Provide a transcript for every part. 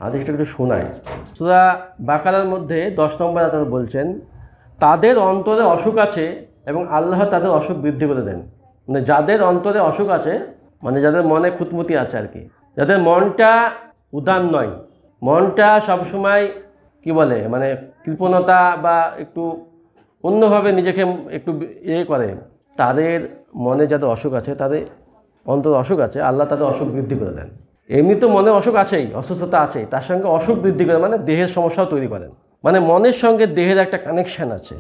হাদিসটা একটু শোনাই। সূরা বাকারার মধ্যে 10 নম্বর আয়াতে বলছেন, তাদের অন্তরে অসুখ আছে এবং আল্লাহ তাদের অসুখ বৃদ্ধি করে দেন। মানে যাদের অন্তরে অসুখ আছে, মানে যাদের মনে খুঁতমুতি আছে আর কি, যাদের মনটা উদার নয়, মনটা সবসময় কি বলে মানে কৃপণতা বা একটু অন্যভাবে নিজেকে একটু করে, তাদের মনে যাদের অসুখ আছে, তাদের অন্তর অসুখ আছে, আল্লাহ তাদের অসুখ বৃদ্ধি করে দেন। এমনি তো মনে অসুখ আছেই, অসুস্থতা আছেই, তার সঙ্গে অসুখ বৃদ্ধি করে মানে দেহের সমস্যাও তৈরি করেন। মানে মনের সঙ্গে দেহের একটা কানেকশান আছে,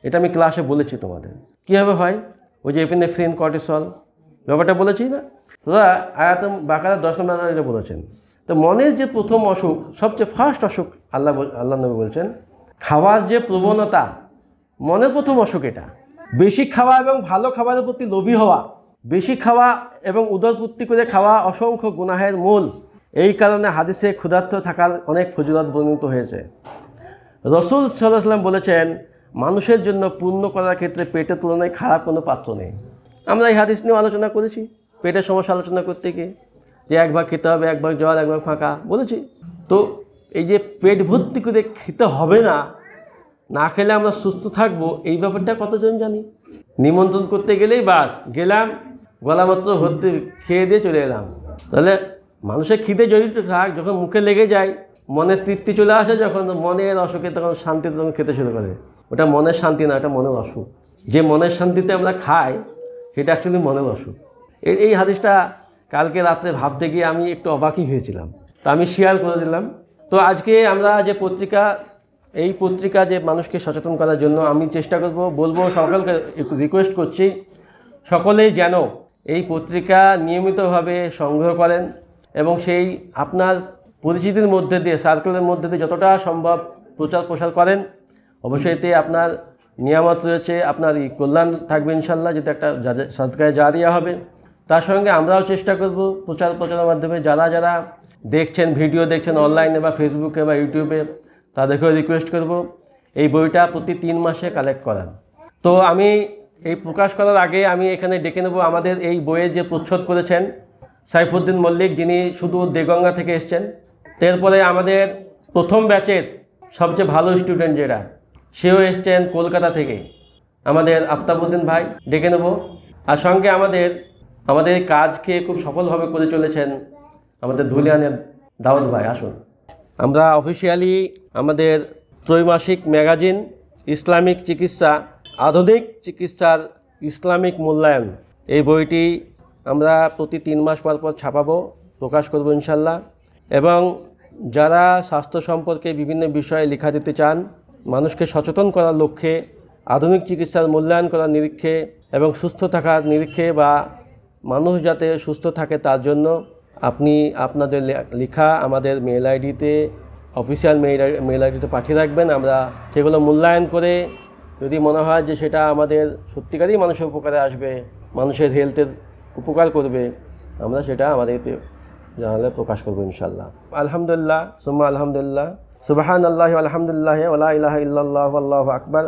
এটা আমি ক্লাসে বলেছি তোমাদের। কীভাবে হয়? ওই যে এপিনেফ্রিন, কর্টিসল ব্যাপারটা বলেছি না? তোরা আয়াত বাকারা 10 নম্বর এটা বলেছেন। তো মনের যে প্রথম অসুখ, সবচেয়ে ফার্স্ট অসুখ, আল্লাহ নবী বলছেন, খাওয়ার যে প্রবণতা, মনের প্রথম অসুখ এটা। বেশি খাওয়া এবং ভালো খাবারের প্রতি লোভী হওয়া, বেশি খাওয়া এবং উদরপূর্তি করে খাওয়া অসংখ্য গুনাহের মূল। এই কারণে হাদিসে ক্ষুধার্ত থাকার অনেক ফজিলত বর্ণিত হয়েছে। রাসূল সাল্লাল্লাহু আলাইহি ওয়াসাল্লাম বলেছেন, মানুষের জন্য পূর্ণ করার ক্ষেত্রে পেটের তুলনায় খারাপ কোনো পাত্র নেই। আমরা এই হাদিস নিয়ে আলোচনা করেছি, পেটের সমস্যা আলোচনা করতে গিয়ে, যে এক ভাগ খেতে হবে, এক ভাগ জল, এক ভাগ ফাঁকা বলেছি। তো এই যে পেট ভর্তি করে খেতে হবে না, না খেলে আমরা সুস্থ থাকবো, এই ব্যাপারটা কতজন জানি? নিমন্ত্রণ করতে গেলেই বাস গেলাম, গলামাত্র ভর্তি খেয়ে দিয়ে চলে এলাম। তাহলে মানুষের খিদে জড়িত থাক, যখন মুখে লেগে যায়, মনের তৃপ্তি চলে আসে, যখন মনের অসুখে তখন শান্তিতে তখন খেতে শুরু করে। ওটা মনের শান্তি না, ওটা মনের অসুখ। যে মনের শান্তিতে আমরা খাই, সেটা অ্যাকচুয়ালি মনের অসুখ। এই হাদিসটা কালকে রাত্রে ভাবতে গিয়ে আমি একটু অবাকই হয়েছিলাম, তা আমি শেয়ার করে দিলাম। তো আজকে আমরা যে পত্রিকা, এই পত্রিকা যে মানুষকে সচেতন করার জন্য আমি চেষ্টা করব, বলবো, সকলকে রিকোয়েস্ট করছি, সকলেই যেন এই পত্রিকা নিয়মিতভাবে সংগ্রহ করেন এবং সেই আপনার পরিচিতির মধ্যে দিয়ে, সার্কেলের মধ্যে দিয়ে যতটা সম্ভব প্রচার প্রসার করেন। অবশ্যই এতে আপনার নিয়ামত রয়েছে, আপনার কল্যাণ থাকবে ইনশাল্লাহ, যেটা একটা সাদকায়ে জারিয়া হবে। তার সঙ্গে আমরাও চেষ্টা করব প্রচারের মাধ্যমে যারা যারা দেখছেন, ভিডিও দেখছেন অনলাইনে বা ফেসবুকে বা ইউটিউবে, তাদেরকেও রিকোয়েস্ট করব এই বইটা প্রতি 3 মাসে কালেক্ট করার। তো আমি এই প্রকাশ করার আগে আমি এখানে ডেকে নেব আমাদের এই বইয়ের যে প্রচ্ছদ করেছেন সাইফুদ্দিন মল্লিক, যিনি শুধু দেগঙ্গা থেকে এসছেন। এরপরে আমাদের প্রথম ব্যাচের সবচেয়ে ভালো স্টুডেন্ট যেটা, সেও এসছেন কলকাতা থেকে, আমাদের আফতাবউদ্দিন ভাই, ডেকে নেব। আর সঙ্গে আমাদের কাজকে খুব সফলভাবে করে চলেছেন আমাদের ধুলিয়ানের দাউদ ভাই, আসুন। আমরা অফিসিয়ালি আমাদের ত্রৈমাসিক ম্যাগাজিন ইসলামিক চিকিৎসা, আধুনিক চিকিৎসার ইসলামিক মূল্যায়ন, এই বইটি আমরা প্রতি 3 মাস পর পর ছাপাবো, প্রকাশ করব ইনশাল্লাহ। এবং যারা স্বাস্থ্য সম্পর্কে বিভিন্ন বিষয়ে লেখা দিতে চান, মানুষকে সচেতন করার লক্ষ্যে, আধুনিক চিকিৎসার মূল্যায়ন করার নিরীক্ষে এবং সুস্থ থাকার নিরীক্ষে বা মানুষ যাতে সুস্থ থাকে তার জন্য আপনি আপনাদের লেখা আমাদের মেল আইডিতে, অফিসিয়াল মেল আইডিতে পাঠিয়ে রাখবেন। আমরা সেগুলো মূল্যায়ন করে যদি মনে হয় যে সেটা আমাদের সত্যিকারই মানুষের উপকারে আসবে, মানুষের হেলথের উপকার করবে, আমরা সেটা আমাদের জানালে প্রকাশ করবো ইনশাল্লাহ। আলহামদুলিল্লাহ সুম্মা আলহামদুলিল্লাহ, সুবহানাল্লাহি ওয়া আলহামদুলিল্লাহি ওয়া লা ইলাহা ইল্লাল্লাহু আল্লাহু আকবার,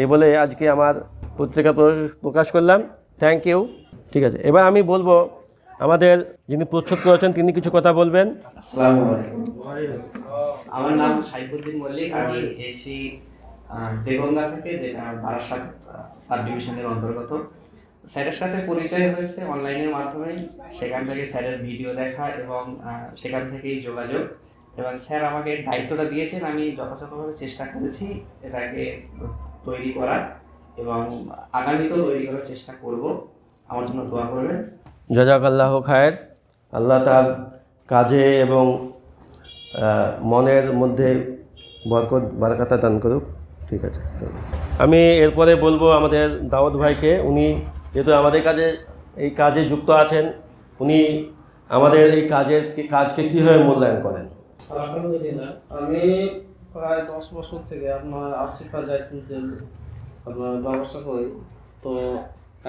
এই বলে আজকে আমার পত্রিকা প্রকাশ করলাম। Thank you. ঠিক আছে, এবার আমি বলবো আমাদের যিনি প্রচ্ছদ করেছেন তিনি কিছু কথা বলবেন। আসসালামু আলাইকুম, আমার নাম সাইফুদ্দিন মল্লিক, আমি এসি দেগঙ্গা থেকে, যেটা বারাসাত সাব ডিভিশনের অন্তর্গত। স্যারের সাথে পরিচয় হয়েছে অনলাইনের মাধ্যমে, সেখান থেকে স্যারের ভিডিও দেখা এবং সেখান থেকেই যোগাযোগ, এবং স্যার আমাকে দায়িত্বটা দিয়েছেন, আমি যথাযথভাবে চেষ্টা করেছি এটাকে তৈরি করার এবং আগামীতেও তৈরি করার চেষ্টা করব। আমার জন্য দোয়া করবেন। জাযাকাল্লাহু খায়ের। আল্লাহ তার কাজে এবং মনের মধ্যে বারাকাত দান করুক। ঠিক আছে, আমি এরপরে বলবো আমাদের দাউদ ভাইকে। উনি যেহেতু আমাদের এই কাজে যুক্ত আছেন, উনি আমাদের এই কাজকে কীভাবে মূল্যায়ন করেন। আলহামদুলিল্লাহ, আমি প্রায় 10 বছর থেকে আপনার আসিফা জাইতুন তেল আপনার ব্যবসা করি। তো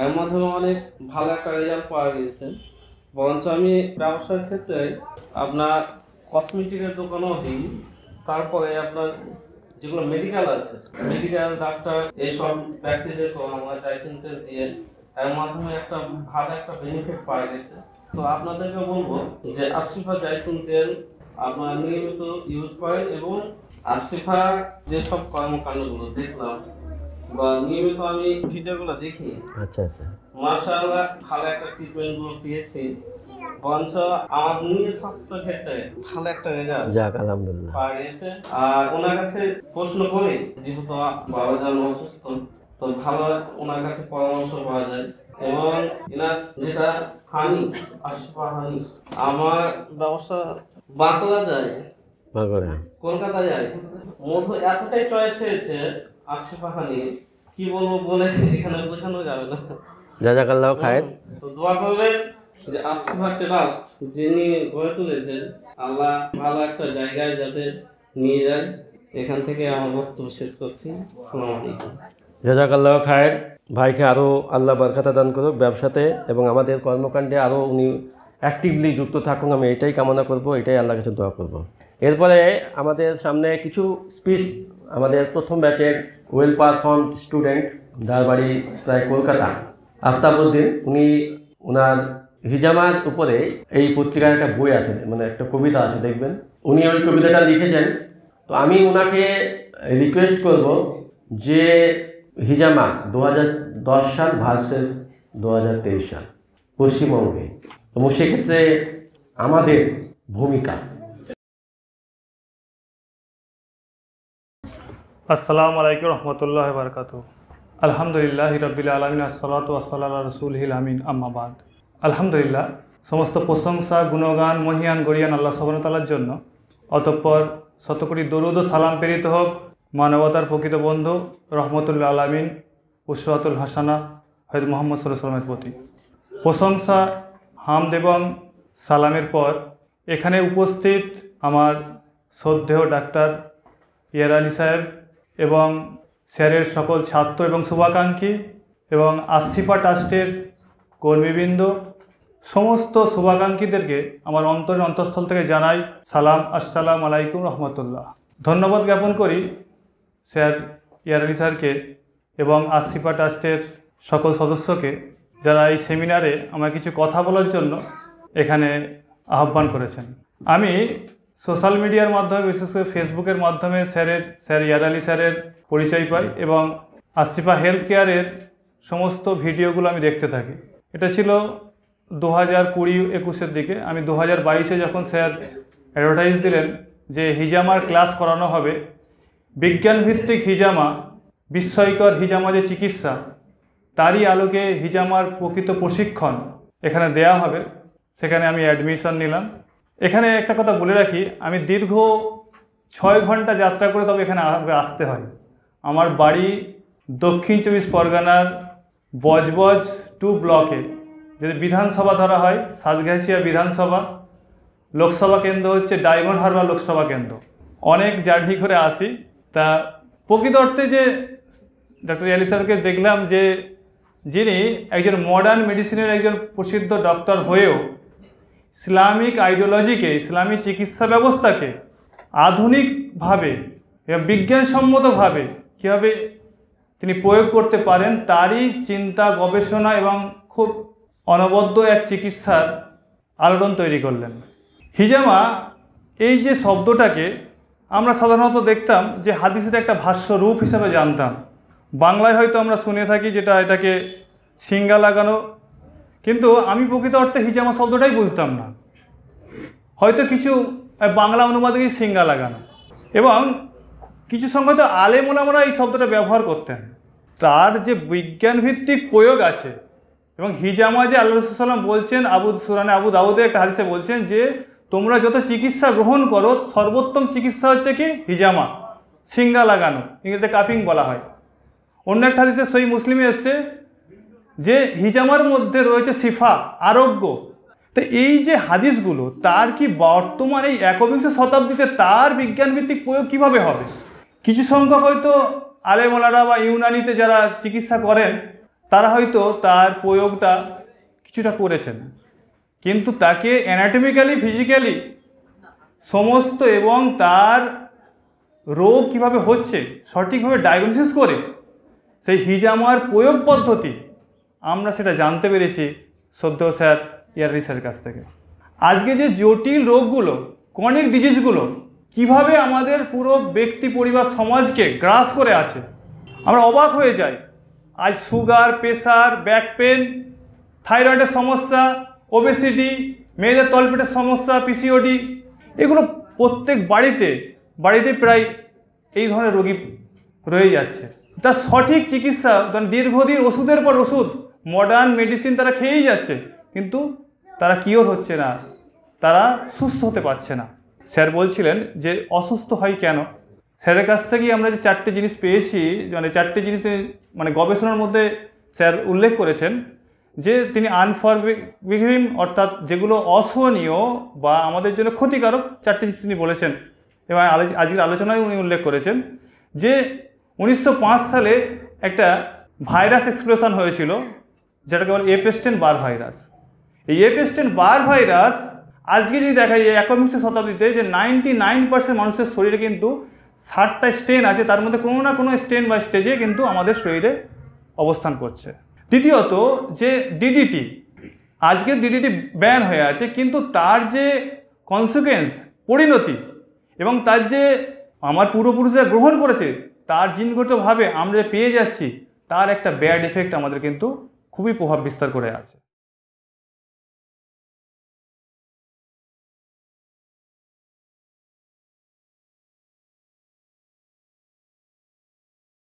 এর মাধ্যমে অনেক ভালো একটা রেজাল্ট পাওয়া গিয়েছে। বরঞ্চ আমি ব্যবসার ক্ষেত্রে আপনার কসমেটিকের দোকানও দিই, তারপরে আপনার যেগুলো মেডিকেল আছে, মেডিকেল ডাক্তার, এইসব ব্যক্তিদেরকেও আমরা জাইতুন তেল দিয়ে এর মাধ্যমে একটা ভালো একটা বেনিফিট পাওয়া গেছে। তো আপনাদেরকে বলবো যে আসিফা জাইতুন তেল আপনার নিয়মিত ইউজ করেন এবং আশিফা যেসব কর্মকাণ্ডগুলো দেখলাম বা নিয়মিত আমি ভিডিওগুলো দেখি, আচ্ছা আচ্ছা, মাশাআল্লাহ ভালো একটা ট্রিটমেন্ট গুলো পেয়েছি, বঞ্চ আমার নিজের স্বাস্থ্য ক্ষেত্রে ভালো একটা রেজাল্ট যাক আলহামদুলিল্লাহ। পাওয়া গেছে। আর ওনার কাছে প্রশ্ন করে, যেহেতু বাবা যান অসুস্থ, তো ভালো ওনার কাছে পরামর্শ পাওয়া যায়। এবং এনার যেটা হানি, আশিফা হানি, আমার ব্যবসা বাঁকুড়া যায়, বাঁকুড়া, কলকাতা যায়, মধু এতটাই চয়েস হয়েছে আশিফা হানি, কি বলবো বলে এখানে বোঝানো যাবে না। জাযাকাল্লাহ খায়ের। তো দোয়া করবেন যে আশিফা ট্রাস্ট যিনি গড়ে তুলেছেন, আল্লাহ ভালো একটা জায়গায় যাতে নিয়ে যায়। এখান থেকে আমার বক্তব্য শেষ করছি। আসসালামু আলাইকুম। জাযাকাল্লাহ খায়ের। ভাইকে আরও আল্লাহ বরকত দান করুক ব্যবসাতে এবং আমাদের কর্মকাণ্ডে আরও উনি অ্যাক্টিভলি যুক্ত থাকুন, আমি এটাই কামনা করব, এটাই আল্লাহর কাছে দোয়া করব। এরপরে আমাদের সামনে কিছু স্পিচ আমাদের প্রথম ব্যাচের ওয়েল পারফর্ম স্টুডেন্ট, যার বাড়ি প্রায় কলকাতা, আফতাবউদ্দিন, উনি ওনার হিজামার উপরে এই পত্রিকার একটা বই আছে, মানে একটা কবিতা আছে, দেখবেন উনি ওই কবিতাটা লিখেছেন। তো আমি ওনাকে রিকোয়েস্ট করব যে হিজামা 2010 সাল ভার্সেস 2023 সাল পশ্চিমবঙ্গে, এবং সেক্ষেত্রে আমাদের ভূমিকা। আসসালামু আলাইকুম রহমতুল্লাহ বারকাতু। আলহামদুলিল্লাহ রব্বিল আলামিন, আসসালাতু ওয়াসসালামু আলা রাসূলিল আমিন, আম্মা বাদ। আলহামদুলিল্লাহ, সমস্ত প্রশংসা, গুণগান, মহিয়ান গরিয়ান আল্লাহ সুবহানাহু ওয়া তাআলার জন্য। অতঃপর শতকোটি দরুদ ও সালাম প্রেরিত হোক মানবতার প্রকৃত বন্ধু রহমতুল্লাহ আলামিন উসওয়াতুল হাসানা হযরত মুহাম্মদ সাল্লাল্লাহু আলাইহি ওয়াসাল্লামের প্রতি। প্রশংসা, হামদ এবং সালামের পর এখানে উপস্থিত আমার শ্রদ্ধেয় ডাক্তার ইয়ার আলী সাহেব এবং স্যারের সকল ছাত্র এবং শুভাকাঙ্ক্ষী এবং আশিফা ট্রাস্টের কর্মীবৃন্দ, সমস্ত শুভাকাঙ্ক্ষীদেরকে আমার অন্তরের অন্তঃস্থল থেকে জানাই সালাম, আসসালামু আলাইকুম রহমতুল্লাহ। ধন্যবাদ জ্ঞাপন করি স্যার ইয়ার আলী স্যারকে এবং আশিফা ট্রাস্টের সকল সদস্যকে, যারা এই সেমিনারে আমার কিছু কথা বলার জন্য এখানে আহ্বান করেছেন। আমি সোশ্যাল মিডিয়ার মাধ্যমে, বিশেষ করে ফেসবুকের মাধ্যমে স্যার ইয়ার আলী স্যারের পরিচয় পাই এবং আশিফা হেলথ কেয়ারের সমস্ত ভিডিওগুলো আমি দেখতে থাকি। এটা ছিল 2020-21-এর দিকে। আমি 2022-এ যখন স্যার অ্যাডভার্টাইজ দিলেন যে হিজামার ক্লাস করানো হবে, বিজ্ঞানভিত্তিক হিজামা, বিস্ময়কর হিজামা যে চিকিৎসা, তারই আলোকে হিজামার প্রকৃত প্রশিক্ষণ এখানে দেয়া হবে, সেখানে আমি অ্যাডমিশন নিলাম। এখানে একটা কথা বলে রাখি, আমি দীর্ঘ 6 ঘন্টা যাত্রা করে তবে এখানে আসতে হয়। আমার বাড়ি দক্ষিণ 24 পরগনার বজবজ 2 ব্লকে, যদি বিধানসভা ধরা হয় সাতগাছিয়া বিধানসভা, লোকসভা কেন্দ্র হচ্ছে ডায়মন্ড হারবার লোকসভা কেন্দ্র। অনেক জার্নি করে আসি। তা প্রকৃত অর্থে যে ডক্টর ইয়ালি স্যারকে দেখলাম যে যিনি একজন মডার্ন মেডিসিনের একজন প্রসিদ্ধ ডক্টর হয়েও ইসলামিক আইডিওলজিকে, ইসলামী চিকিৎসা ব্যবস্থাকে আধুনিকভাবে এবং বিজ্ঞানসম্মতভাবে কীভাবে তিনি প্রয়োগ করতে পারেন, তারই চিন্তা, গবেষণা এবং খুব অনবদ্য এক চিকিৎসার আলোড়ন তৈরি করলেন। হিজামা এই যে শব্দটাকে আমরা সাধারণত দেখতাম যে হাদিসের একটা ভাষ্য রূপ হিসাবে জানতাম। বাংলায় হয়তো আমরা শুনে থাকি যেটা এটাকে সিঙ্গা লাগানো, কিন্তু আমি প্রকৃত অর্থে হিজামা শব্দটাই বুঝতাম না। হয়তো কিছু বাংলা অনুবাদে সিঙ্গা লাগানো, এবং কিছু সংখ্যক আলেম ওলামারা এই শব্দটা ব্যবহার করতেন। তার যে বিজ্ঞানভিত্তিক প্রয়োগ আছে, এবং হিজামা যে আল্লাহ রাসূল সাল্লাল্লাহু আলাইহি ওয়াসাল্লাম বলছেন, সুরানে আবু দাউদে একটা হাদিসে বলছেন যে তোমরা যত চিকিৎসা গ্রহণ করো, সর্বোত্তম চিকিৎসা হচ্ছে কি? হিজামা, সিঙ্গা লাগানো, ইংরেজিতে কাপিং বলা হয়। অন্য একটা হাদিসে সহিহ মুসলিমে এসছে যে হিজামার মধ্যে রয়েছে শিফা, আরোগ্য। তো এই যে হাদিসগুলো, তার কি বর্তমানে এই 21 শতাব্দীতে তার বিজ্ঞানভিত্তিক প্রয়োগ কিভাবে হবে? কিছু সংখ্যক হয়তো আলেমওয়ালারা বা ইউনানিতে যারা চিকিৎসা করেন, তারা হয়তো তার প্রয়োগটা কিছুটা করেছেন, কিন্তু তাকে অ্যানাটমিক্যালি, ফিজিক্যালি সমস্ত এবং তার রোগ কিভাবে হচ্ছে সঠিকভাবে ডায়াগনোসিস করে সেই হিজামার প্রয়োগ পদ্ধতি আমরা সেটা জানতে পেরেছি শ্রদ্ধেয় স্যার ইয়ার আলী স্যারের কাছ থেকে। আজকে যে জটিল রোগগুলো ক্রনিক ডিজিজগুলো কিভাবে আমাদের পুরো ব্যক্তি পরিবার সমাজকে গ্রাস করে আছে, আমরা অবাক হয়ে যাই। আজ সুগার, প্রেশার, ব্যাক পেন, থাইরয়েডের সমস্যা, ওবেসিটি, মেয়েদের তলপেটের সমস্যা, পিসিওডি, এগুলো প্রত্যেক বাড়িতে প্রায় এই ধরনের রোগী রয়ে যাচ্ছে। তার সঠিক চিকিৎসা, দীর্ঘদিন ওষুধের পর ওষুধ, মডার্ন মেডিসিন তারা খেয়েই যাচ্ছে, কিন্তু তারা কিওর হচ্ছে না, তারা সুস্থ হতে পারছে না। স্যার বলছিলেন যে অসুস্থ হয় কেন। স্যারের কাছ থেকেই আমরা যে 4টে জিনিস পেয়েছি, 4টে জিনিস গবেষণার মধ্যে স্যার উল্লেখ করেছেন যে তিনি আনফরগিভিং, অর্থাৎ যেগুলো অসহনীয় বা আমাদের জন্য ক্ষতিকারক, 4টে জিনিস তিনি বলেছেন। এবং আজকের আলোচনায় উনি উল্লেখ করেছেন যে 1905 সালে একটা ভাইরাস এক্সপ্লোশন হয়েছিল, যেটাকে বলে এপস্টেন বার ভাইরাস। এই এপস্টেন বার ভাইরাস আজকে যদি দেখা যায় 21 শতাব্দীতে যে 99% মানুষের শরীরে কিন্তু 60টা স্টেন আছে, তার মধ্যে কোনো না কোনো স্টেন বা স্টেজে কিন্তু আমাদের শরীরে অবস্থান করছে। দ্বিতীয়ত যে ডিডিটি, আজকে ডিডিটি ব্যান হয়ে আছে, কিন্তু তার যে কনসিকুয়েন্স, পরিণতি, এবং তার যে আমার পূর্বপুরুষরা গ্রহণ করেছে, তার জিনগতভাবে আমরা যে পেয়ে যাচ্ছি, তার একটা ব্যাড এফেক্ট আমাদের কিন্তু খুবই প্রভাব বিস্তার করে আছে।